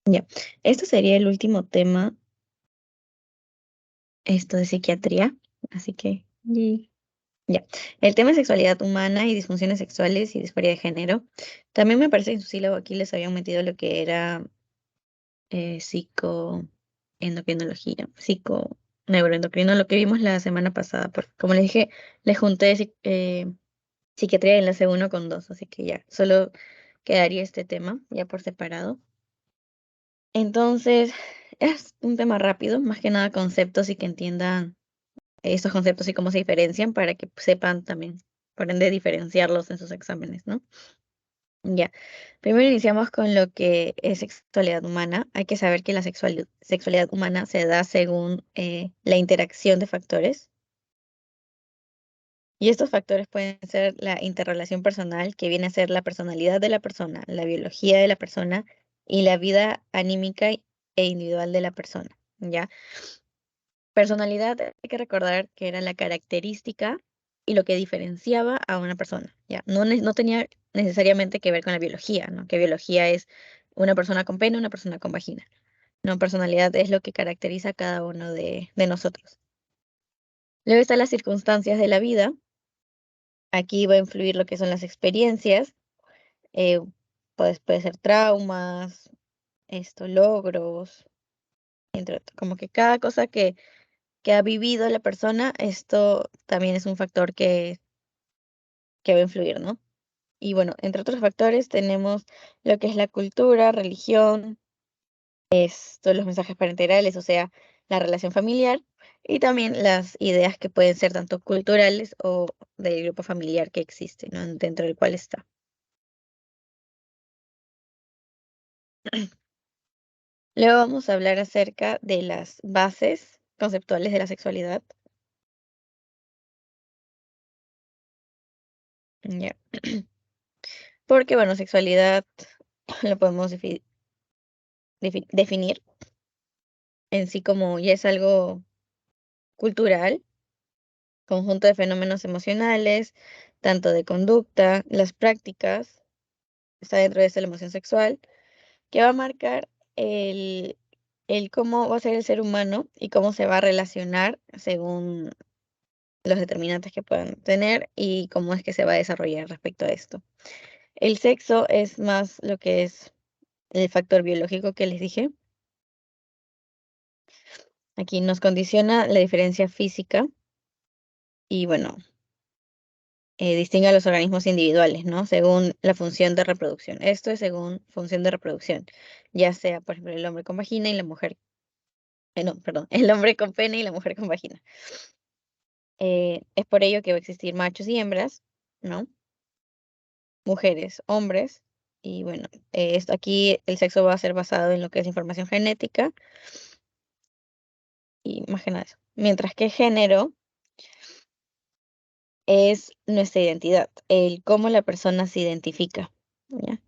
Ya, esto sería el último tema, esto de psiquiatría, así que ya. El tema es sexualidad humana y disfunciones sexuales y disforia de género. También me parece que en su sílabo aquí les habían metido lo que era psicoendocrinología, psiconeuroendocrino, lo que vimos la semana pasada, porque como les dije, les junté psiquiatría en enlace uno con 2, así que ya, solo quedaría este tema ya por separado. Entonces, es un tema rápido, más que nada conceptos y que entiendan estos conceptos y cómo se diferencian para que sepan también, por ende, diferenciarlos en sus exámenes, ¿no? Ya. Primero iniciamos con lo que es sexualidad humana. Hay que saber que la sexualidad humana se da según la interacción de factores. Y estos factores pueden ser la interrelación personal, que viene a ser la personalidad de la persona, la biología de la persona y la vida anímica e individual de la persona, ¿ya? Personalidad, hay que recordar que era la característica y lo que diferenciaba a una persona, ¿ya? No tenía necesariamente que ver con la biología, ¿no? Que biología es una persona con pene, una persona con vagina. No, personalidad es lo que caracteriza a cada uno de nosotros. Luego están las circunstancias de la vida. Aquí va a influir lo que son las experiencias, eh, puede ser traumas, logros, entre otros. Como que cada cosa que ha vivido la persona, esto también es un factor que va a influir, ¿no? Y bueno, entre otros factores tenemos lo que es la cultura, religión, todos los mensajes parentales, o sea, la relación familiar y también las ideas que pueden ser tanto culturales o del grupo familiar que existe, ¿no? Dentro del cual está. Luego vamos a hablar acerca de las bases conceptuales de la sexualidad. Ya. Porque, bueno, sexualidad lo podemos definir en sí como ya es algo cultural, conjunto de fenómenos emocionales, tanto de conducta, las prácticas, está dentro de eso la emoción sexual, que va a marcar el, el cómo va a ser el ser humano y cómo se va a relacionar según los determinantes que puedan tener y cómo es que se va a desarrollar respecto a esto. El sexo es más lo que es el factor biológico que les dije. Aquí nos condiciona la diferencia física y bueno, distingue a los organismos individuales, ¿no? Según la función de reproducción. Esto es según función de reproducción, ya sea, por ejemplo, el hombre con vagina y la mujer, no, perdón, el hombre con pene y la mujer con vagina. Es por ello que va a existir machos y hembras, ¿no? Mujeres, hombres, y bueno, esto aquí el sexo va a ser basado en lo que es información genética y más que nada eso. Mientras que género es nuestra identidad, el cómo la persona se identifica, ¿ya?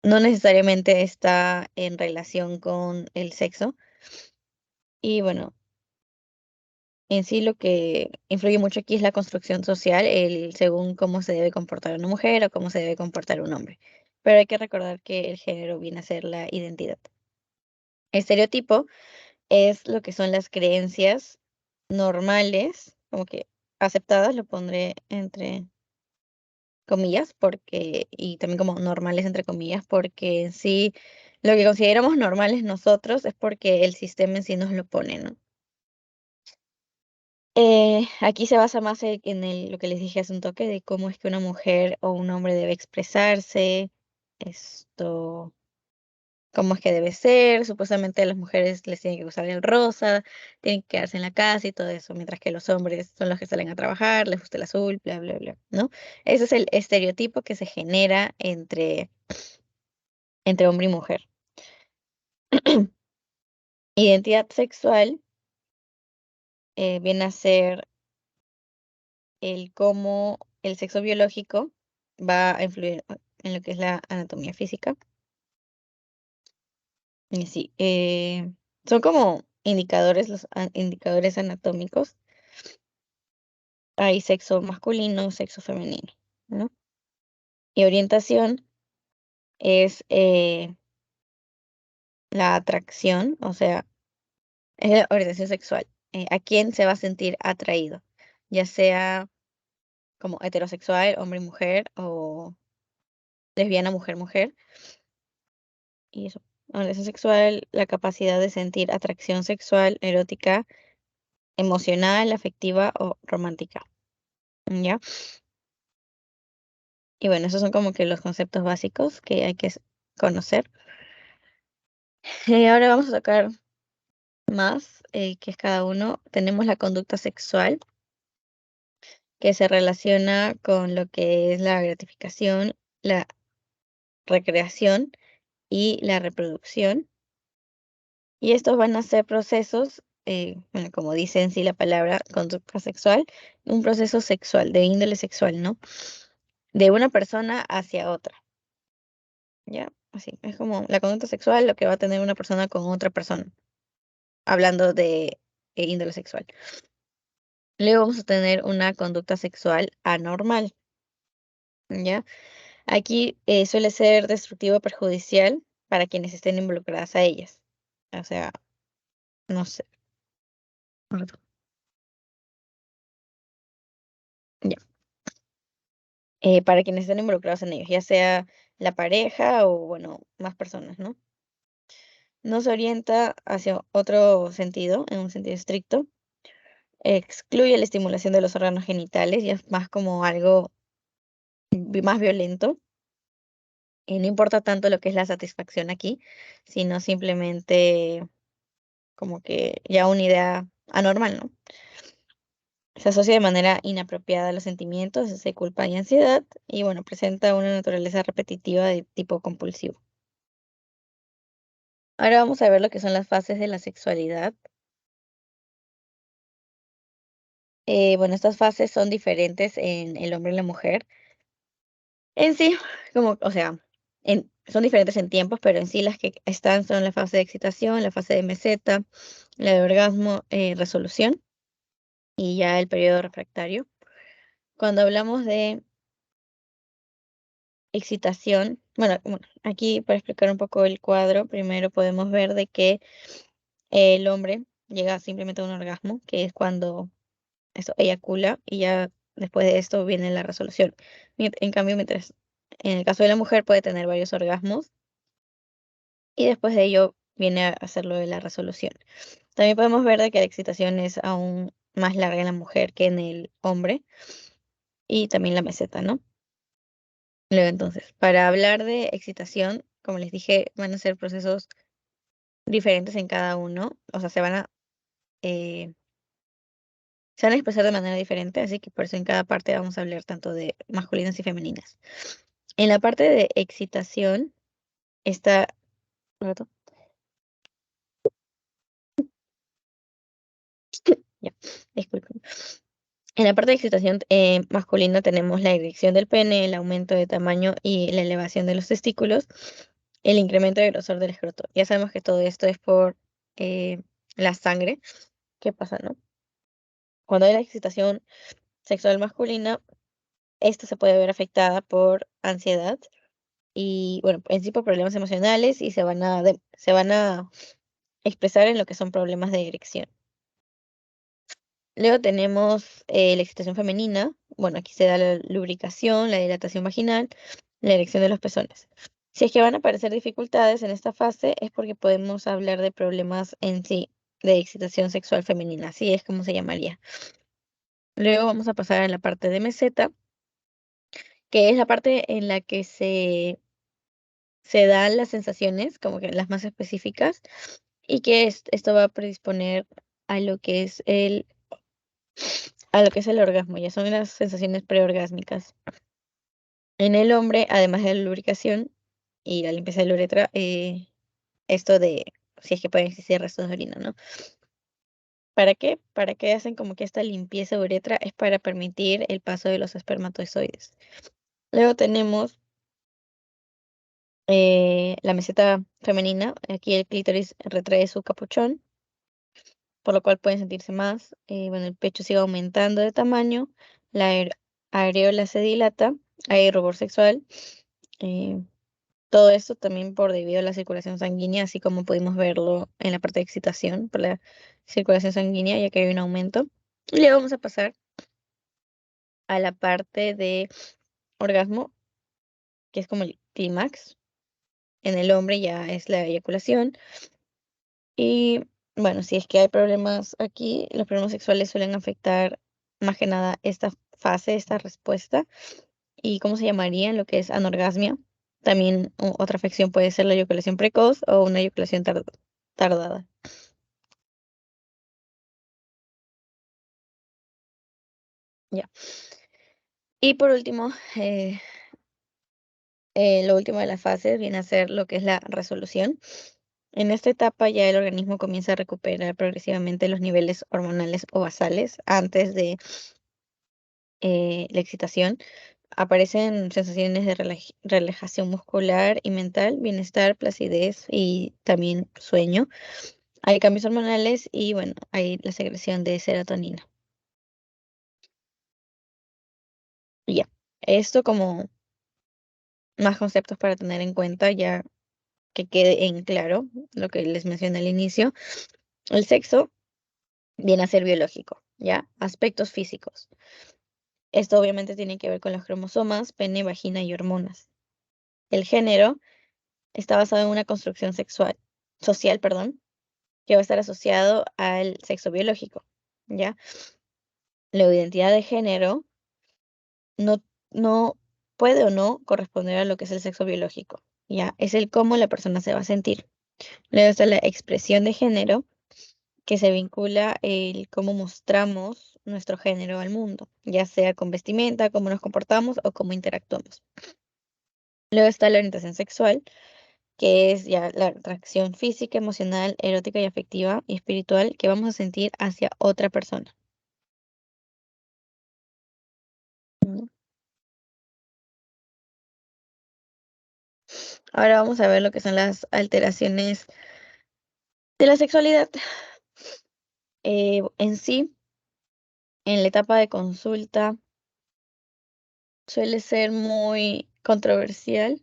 No necesariamente está en relación con el sexo. Y bueno, en sí lo que influye mucho aquí es la construcción social, el según cómo se debe comportar una mujer o cómo se debe comportar un hombre. Pero hay que recordar que el género viene a ser la identidad. Estereotipo es lo que son las creencias normales, como que aceptadas, lo pondré entre comillas, porque, y también como normales entre comillas, porque en sí lo que consideramos normales nosotros es porque el sistema en sí nos lo pone, ¿no? Aquí se basa más lo que les dije hace un toque, de cómo es que una mujer o un hombre debe expresarse, esto, cómo es que debe ser, supuestamente a las mujeres les tiene que gustar el rosa, tienen que quedarse en la casa y todo eso, mientras que los hombres son los que salen a trabajar, les gusta el azul, bla, bla, bla, ¿no? Ese es el estereotipo que se genera entre hombre y mujer. Identidad sexual viene a ser el cómo el sexo biológico va a influir en lo que es la anatomía física. Y sí, son como indicadores, los indicadores anatómicos. Hay sexo masculino, sexo femenino, ¿no? Y orientación. es la atracción, o sea, es la orientación sexual. ¿A quién se va a sentir atraído? Ya sea como heterosexual, hombre y mujer, o lesbiana, mujer, mujer. Y eso. Orientación sexual, la capacidad de sentir atracción sexual, erótica, emocional, afectiva o romántica. ¿Ya? Y bueno, esos son como que los conceptos básicos que hay que conocer. Ahora vamos a tocar más, que es cada uno. Tenemos la conducta sexual, que se relaciona con lo que es la gratificación, la recreación y la reproducción. Y estos van a ser procesos, bueno, como dice en sí la palabra conducta sexual, un proceso sexual, de índole sexual, ¿no? De una persona hacia otra, ¿ya? Así, es como la conducta sexual, lo que va a tener una persona con otra persona, hablando de índole sexual. Luego vamos a tener una conducta sexual anormal, ¿ya? Aquí suele ser destructivo o perjudicial para quienes estén involucradas a ellas. O sea, no sé. Perdón. Ya. Para quienes estén involucrados en ellos, ya sea la pareja o, bueno, más personas, ¿no? No se orienta hacia otro sentido, en un sentido estricto. Excluye la estimulación de los órganos genitales y es más como algo más violento. No importa tanto lo que es la satisfacción aquí, sino simplemente como que ya una idea anormal, ¿no? Se asocia de manera inapropiada a los sentimientos de culpa y ansiedad y bueno, presenta una naturaleza repetitiva de tipo compulsivo. Ahora vamos a ver lo que son las fases de la sexualidad. Bueno, estas fases son diferentes en el hombre y la mujer. En sí, como, o sea, son diferentes en tiempos, pero en sí las que están son la fase de excitación, la fase de meseta, la de orgasmo, resolución y ya el periodo refractario. Cuando hablamos de excitación, bueno, aquí para explicar un poco el cuadro, primero podemos ver de que el hombre llega simplemente a un orgasmo, que es cuando eso eyacula y ya después de esto viene la resolución. En cambio, mientras en el caso de la mujer puede tener varios orgasmos y después de ello viene a hacer lo de la resolución. También podemos ver de que la excitación es aún más larga en la mujer que en el hombre y también la meseta, ¿no? Luego entonces, para hablar de excitación, como les dije, van a ser procesos diferentes en cada uno, o sea, eh, se van a expresar de manera diferente, así que por eso en cada parte vamos a hablar tanto de masculinas y femeninas. En la parte de excitación está, ¿rato? Ya, disculpen. En la parte de excitación masculina tenemos la erección del pene, el aumento de tamaño y la elevación de los testículos, el incremento de grosor del escroto. Ya sabemos que todo esto es por eh, la sangre. ¿Qué pasa, no? Cuando hay la excitación sexual masculina, esta se puede ver afectada por ansiedad y, bueno, en sí por problemas emocionales y se van a expresar en lo que son problemas de erección. Luego tenemos la excitación femenina. Bueno, aquí se da la lubricación, la dilatación vaginal, la erección de los pezones. Si es que van a aparecer dificultades en esta fase, es porque podemos hablar de problemas en sí de excitación sexual femenina. Así es como se llamaría. Luego vamos a pasar a la parte de meseta, que es la parte en la que se dan las sensaciones, como que las más específicas, y que esto va a predisponer a lo que es el orgasmo, ya son las sensaciones preorgásmicas. En el hombre, además de la lubricación y la limpieza de la uretra, esto de si es que pueden existir restos de orina, ¿no? ¿Para qué? ¿Para qué hacen como que esta limpieza de uretra? Es para permitir el paso de los espermatozoides. Luego tenemos la meseta femenina. Aquí el clítoris retrae su capuchón, por lo cual pueden sentirse más. Bueno, el pecho sigue aumentando de tamaño, la areola se dilata, hay rubor sexual. eh, Todo esto también por debido a la circulación sanguínea, así como pudimos verlo en la parte de excitación, por la circulación sanguínea, ya que hay un aumento. Y le vamos a pasar a la parte de orgasmo, que es como el clímax. En el hombre ya es la eyaculación. Y bueno, si es que hay problemas aquí, los problemas sexuales suelen afectar más que nada esta fase, esta respuesta. ¿Y cómo se llamaría? Lo que es anorgasmia. También otra afección puede ser la eyaculación precoz o una eyaculación tardada. Ya. Y por último, lo último de las fases viene a ser lo que es la resolución. En esta etapa ya el organismo comienza a recuperar progresivamente los niveles hormonales o basales antes de la excitación. Aparecen sensaciones de relajación muscular y mental, bienestar, placidez y también sueño. Hay cambios hormonales y bueno, hay la secreción de serotonina. Y ya, esto como más conceptos para tener en cuenta, ya que quede en claro lo que les mencioné al inicio. El sexo viene a ser biológico, ¿ya? Aspectos físicos. Esto obviamente tiene que ver con los cromosomas, pene, vagina y hormonas. El género está basado en una construcción social, perdón, que va a estar asociado al sexo biológico, ¿ya? La identidad de género no, no puede o no corresponder a lo que es el sexo biológico, ¿ya? Es el cómo la persona se va a sentir. Luego está la expresión de género, que se vincula el cómo mostramos nuestro género al mundo, ya sea con vestimenta, cómo nos comportamos o cómo interactuamos. Luego está la orientación sexual, que es ya la atracción física, emocional, erótica y afectiva y espiritual que vamos a sentir hacia otra persona. ¿No? Ahora vamos a ver lo que son las alteraciones de la sexualidad. En sí, en la etapa de consulta, suele ser muy controversial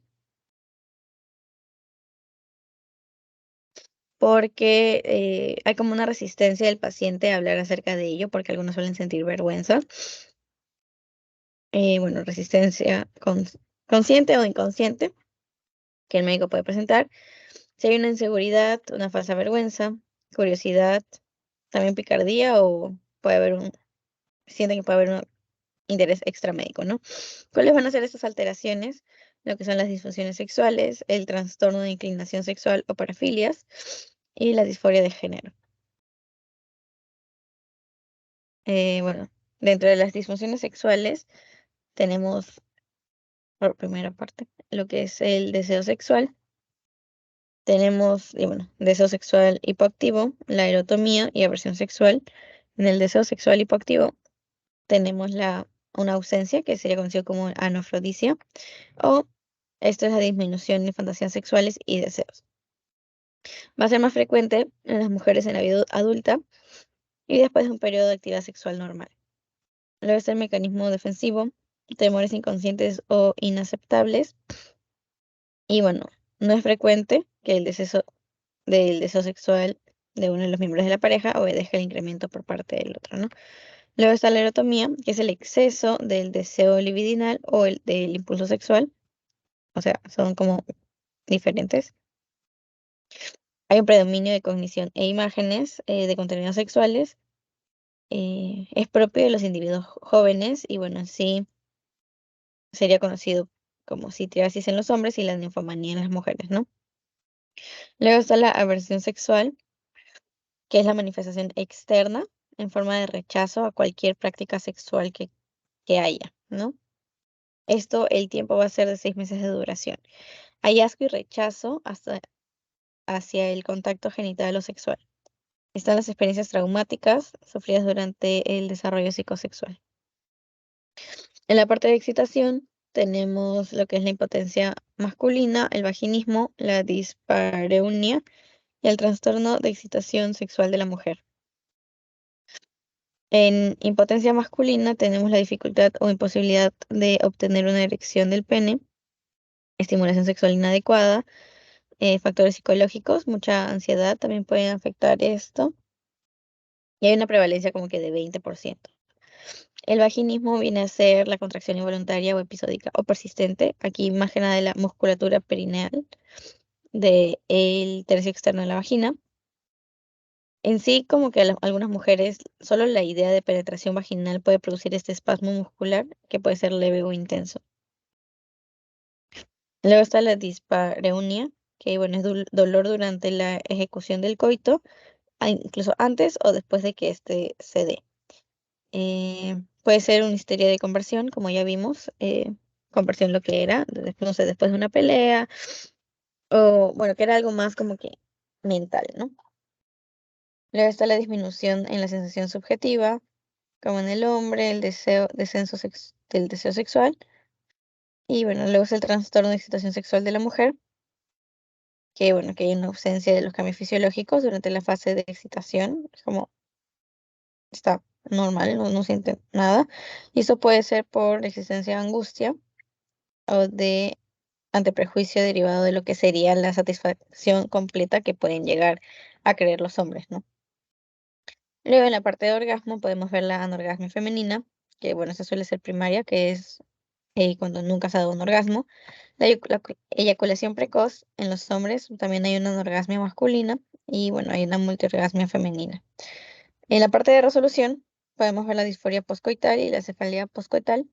porque hay como una resistencia del paciente a hablar acerca de ello, porque algunos suelen sentir vergüenza. Bueno, resistencia consciente o inconsciente que el médico puede presentar. Si hay una inseguridad, una falsa vergüenza, curiosidad, también picardía o puede haber sienten que puede haber un interés extramédico, ¿no? ¿Cuáles van a ser estas alteraciones? Lo que son las disfunciones sexuales, el trastorno de inclinación sexual o parafilias y la disforia de género. Bueno, dentro de las disfunciones sexuales tenemos, por primera parte, lo que es el deseo sexual. Tenemos, y bueno, deseo sexual hipoactivo, la erotomía y aversión sexual. En el deseo sexual hipoactivo tenemos una ausencia que sería conocido como anafrodisia, o esto es la disminución de fantasías sexuales y deseos. Va a ser más frecuente en las mujeres en la vida adulta y después de un periodo de actividad sexual normal. Luego está el mecanismo defensivo, temores inconscientes o inaceptables. Y bueno, no es frecuente que el del deseo sexual de uno de los miembros de la pareja obedezca el incremento por parte del otro, ¿no? Luego está la erotomía, que es el exceso del deseo libidinal o el del impulso sexual. O sea, son como diferentes. Hay un predominio de cognición e imágenes de contenidos sexuales. Es propio de los individuos jóvenes y bueno, sí sería conocido como citriasis en los hombres y la ninfomanía en las mujeres, ¿no? Luego está la aversión sexual, que es la manifestación externa en forma de rechazo a cualquier práctica sexual que haya, ¿no? Esto, el tiempo va a ser de 6 meses de duración. Hay asco y rechazo hacia el contacto genital o sexual. Están las experiencias traumáticas sufridas durante el desarrollo psicosexual. En la parte de excitación tenemos lo que es la impotencia masculina, el vaginismo, la dispareunia y el trastorno de excitación sexual de la mujer. En impotencia masculina tenemos la dificultad o imposibilidad de obtener una erección del pene. estimulación sexual inadecuada, factores psicológicos, mucha ansiedad también pueden afectar esto, y hay una prevalencia como que de 20%. El vaginismo viene a ser la contracción involuntaria o episódica o persistente, aquí más que nada de la musculatura perineal del tercio externo de la vagina. En sí, como que algunas mujeres, solo la idea de penetración vaginal puede producir este espasmo muscular que puede ser leve o intenso. Luego está la dispareunia, que bueno, es dolor durante la ejecución del coito, incluso antes o después de que este se dé. Puede ser una histeria de conversión, como ya vimos, conversión lo que era, no sé, después de una pelea, o bueno, que era algo más como que mental, ¿no? Luego está la disminución en la sensación subjetiva, como en el hombre, el descenso del deseo sexual. Y bueno, luego es el trastorno de excitación sexual de la mujer, que bueno, que hay una ausencia de los cambios fisiológicos durante la fase de excitación, es como está normal, no siente nada. Y eso puede ser por existencia de angustia o de anteprejuicio derivado de lo que sería la satisfacción completa que pueden llegar a querer los hombres, ¿no? Luego en la parte de orgasmo podemos ver la anorgasmia femenina, que bueno, esa suele ser primaria, que es cuando nunca se ha dado un orgasmo. La eyaculación precoz en los hombres, también hay una anorgasmia masculina y bueno, hay una multiorgasmia femenina. En la parte de resolución podemos ver la disforia poscoital y la cefalea poscoital.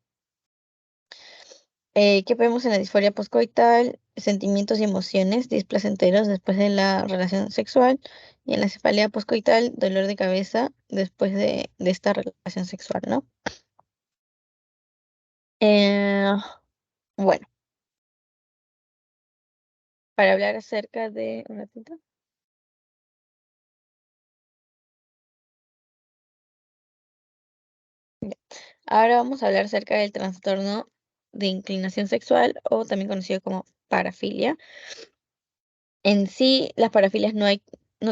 ¿Qué vemos en la disforia poscoital? Sentimientos y emociones displacenteros después de la relación sexual. Y en la cefalea poscoital, dolor de cabeza después de esta relación sexual, ¿no? Eh, bueno, para hablar acerca de... Un ratito. Ya. Ahora vamos a hablar acerca del trastorno de inclinación sexual o también conocido como parafilia. En sí, las parafilias no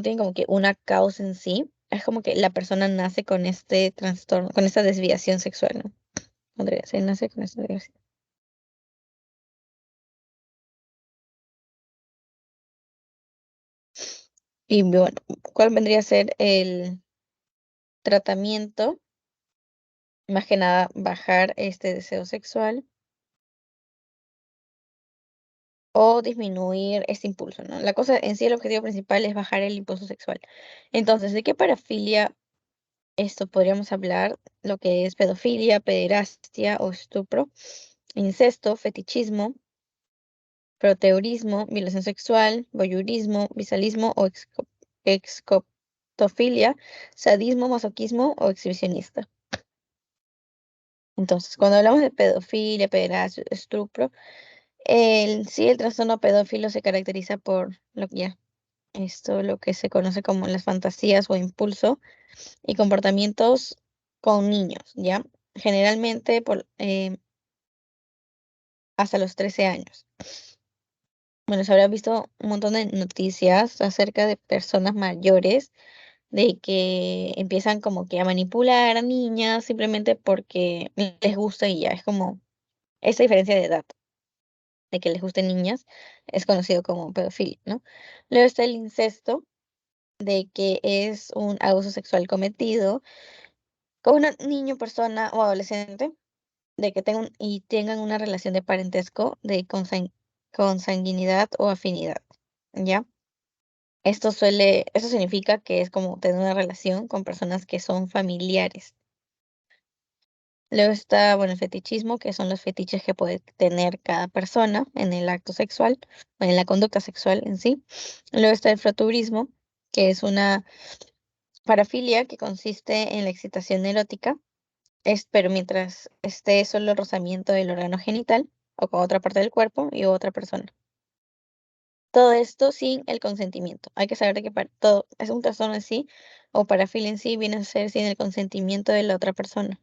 tienen como que una causa en sí. Es como que la persona nace con este trastorno, con esta desviación sexual, ¿no? Andrea, se nace con esta desviación. Y bueno, ¿cuál vendría a ser el tratamiento? Más que nada, bajar este deseo sexual o disminuir este impulso, ¿no? La cosa en sí, el objetivo principal es bajar el impulso sexual. Entonces, ¿de qué parafilia esto podríamos hablar? Lo que es pedofilia, pederastia o estupro, incesto, fetichismo, proteurismo, violación sexual, voyeurismo, visalismo o excoptofilia, sadismo, masoquismo o exhibicionista. Entonces, cuando hablamos de pedofilia, pederastia, estupro, sí, el trastorno pedófilo se caracteriza por lo que se conoce como las fantasías o impulso y comportamientos con niños, ¿ya? Generalmente hasta los 13 años. Bueno, se habrá visto un montón de noticias acerca de personas mayores de que empiezan como que a manipular a niñas simplemente porque les gusta y ya. Es como esa diferencia de edad, de que les gusten niñas, es conocido como pedofilia, ¿no? Luego está el incesto, de que es un abuso sexual cometido con un niño, persona o adolescente, de que tengan una relación de parentesco, de consanguinidad o afinidad, ¿ya? Eso significa que es como tener una relación con personas que son familiares. Luego está, bueno, el fetichismo, que son los fetiches que puede tener cada persona en el acto sexual, o en la conducta sexual en sí. Luego está el froturismo, que es una parafilia que consiste en la excitación erótica, pero mientras esté solo el rozamiento del órgano genital o con otra parte del cuerpo y otra persona. Todo esto sin el consentimiento. Hay que saber de que para todo es un trastorno en sí o parafilia en sí viene a ser sin el consentimiento de la otra persona.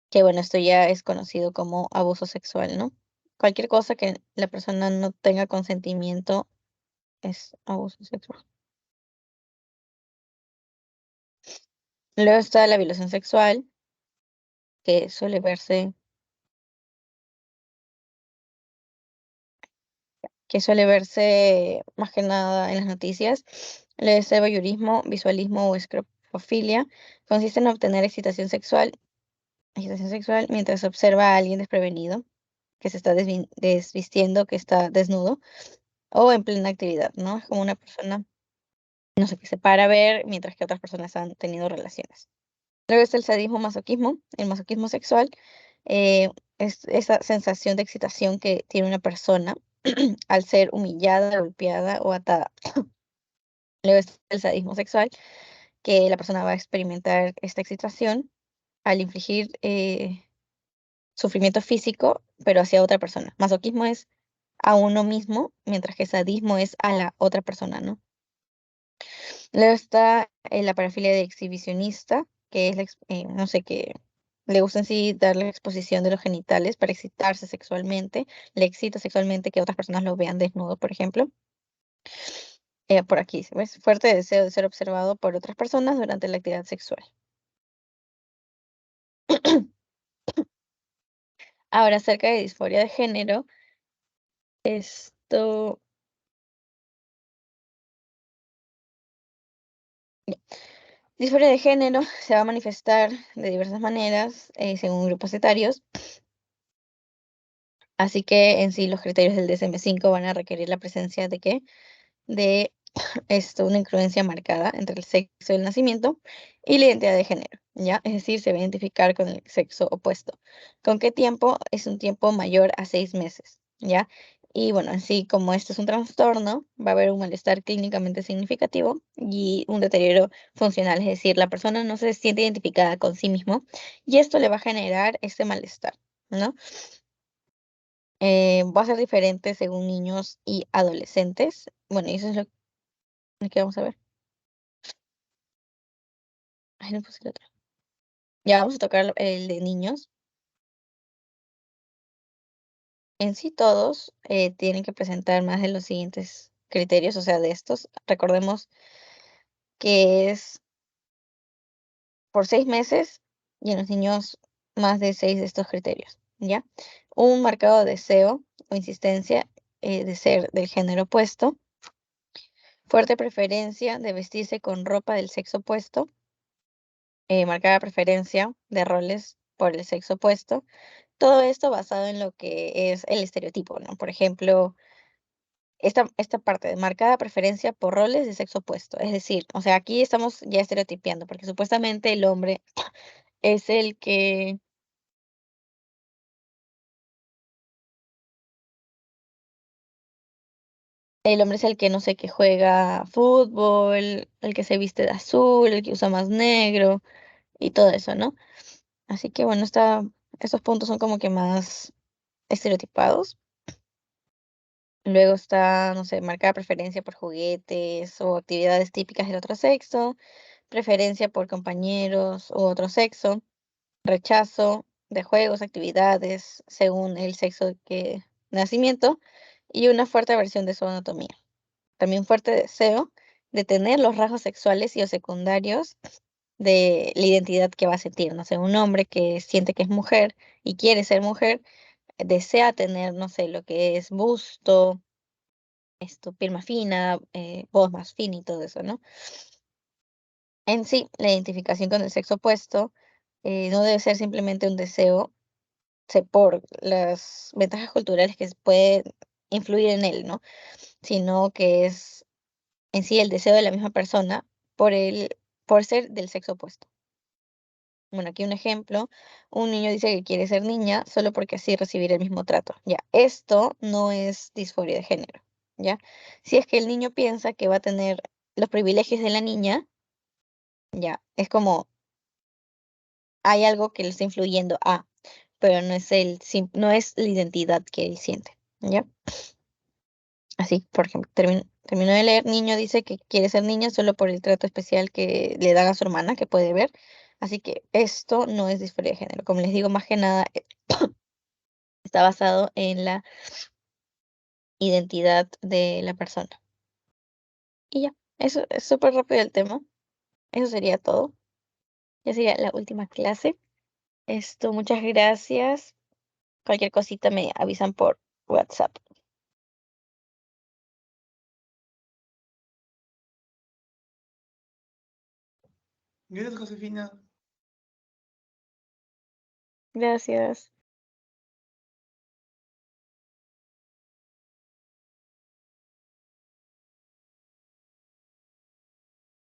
Que bueno, esto ya es conocido como abuso sexual, ¿no? Cualquier cosa que la persona no tenga consentimiento es abuso sexual. Luego está la violación sexual, que suele verse que suele verse más que nada en las noticias, el voyeurismo, visualismo o escrofofilia, consiste en obtener excitación sexual mientras observa a alguien desprevenido, que se está desvistiendo, que está desnudo, o en plena actividad, ¿no? Es como una persona, no sé, que se para a ver mientras que otras personas han tenido relaciones. Luego está el sadismo masoquismo. El masoquismo sexual es esa sensación de excitación que tiene una persona al ser humillada, golpeada o atada. Luego está el sadismo sexual, que la persona va a experimentar esta excitación al infligir sufrimiento físico, pero hacia otra persona. Masoquismo es a uno mismo, mientras que sadismo es a la otra persona, ¿no? Luego está la parafilia de exhibicionista, que es, no sé, que le gusta en sí dar la exposición de los genitales para excitarse sexualmente. Le excita sexualmente que otras personas lo vean desnudo, por ejemplo. Por aquí, ¿ves? Fuerte deseo de ser observado por otras personas durante la actividad sexual. Ahora, acerca de disforia de género, esto, disforia de género se va a manifestar de diversas maneras según grupos etarios, así que en sí los criterios del DSM-5 van a requerir la presencia de qué? De una incongruencia marcada entre el sexo del nacimiento y la identidad de género, ¿ya? Es decir, se va a identificar con el sexo opuesto. ¿Con qué tiempo? Es un tiempo mayor a 6 meses, ¿ya? Y bueno, en sí, como esto es un trastorno, va a haber un malestar clínicamente significativo y un deterioro funcional, es decir, la persona no se siente identificada con sí mismo y esto le va a generar este malestar, ¿no? Va a ser diferente según niños y adolescentes. Bueno, y eso es lo que vamos a ver. Ay, no puse el otro. Ya vamos a tocar el de niños. En sí todos tienen que presentar más de los siguientes criterios, o sea, de estos. Recordemos que es por 6 meses y en los niños más de 6 de estos criterios, ¿ya? Un marcado deseo o insistencia de ser del género opuesto, fuerte preferencia de vestirse con ropa del sexo opuesto, marcada preferencia de roles por el sexo opuesto. Todo esto basado en lo que es el estereotipo, ¿no? Por ejemplo, esta parte de marcada preferencia por roles de sexo opuesto. Es decir, o sea, aquí estamos ya estereotipiando, porque supuestamente el hombre es el hombre es el que no sé, que juega fútbol, el que se viste de azul, el que usa más negro y todo eso, ¿no? Así que bueno, estos puntos son como que más estereotipados. Luego está, no sé, marcada preferencia por juguetes o actividades típicas del otro sexo, preferencia por compañeros u otro sexo, rechazo de juegos, actividades según el sexo que nacimiento y una fuerte aversión de su anatomía. También fuerte deseo de tener los rasgos sexuales y o secundarios de la identidad que va a sentir. No sé, un hombre que siente que es mujer y quiere ser mujer, desea tener, no sé, lo que es busto, piel más fina, voz más fina y todo eso, ¿no? En sí, la identificación con el sexo opuesto no debe ser simplemente un deseo, por las ventajas culturales que pueden influir en él, ¿no? Sino que es en sí el deseo de la misma persona por ser del sexo opuesto. Bueno, aquí un ejemplo, un niño dice que quiere ser niña solo porque así recibirá el mismo trato. Ya, esto no es disforia de género, ¿ya? Si es que el niño piensa que va a tener los privilegios de la niña, ya, es como hay algo que le está influyendo pero no es no es la identidad que él siente, ¿ya? Así, por ejemplo, terminó de leer, niño dice que quiere ser niña solo por el trato especial que le dan a su hermana, que puede ver. Así que esto no es disforia de género. Como les digo, más que nada está basado en la identidad de la persona. Y ya, eso es súper rápido el tema. Eso sería todo. Ya sería la última clase. Muchas gracias. Cualquier cosita me avisan por WhatsApp. Gracias, Josefina. Gracias.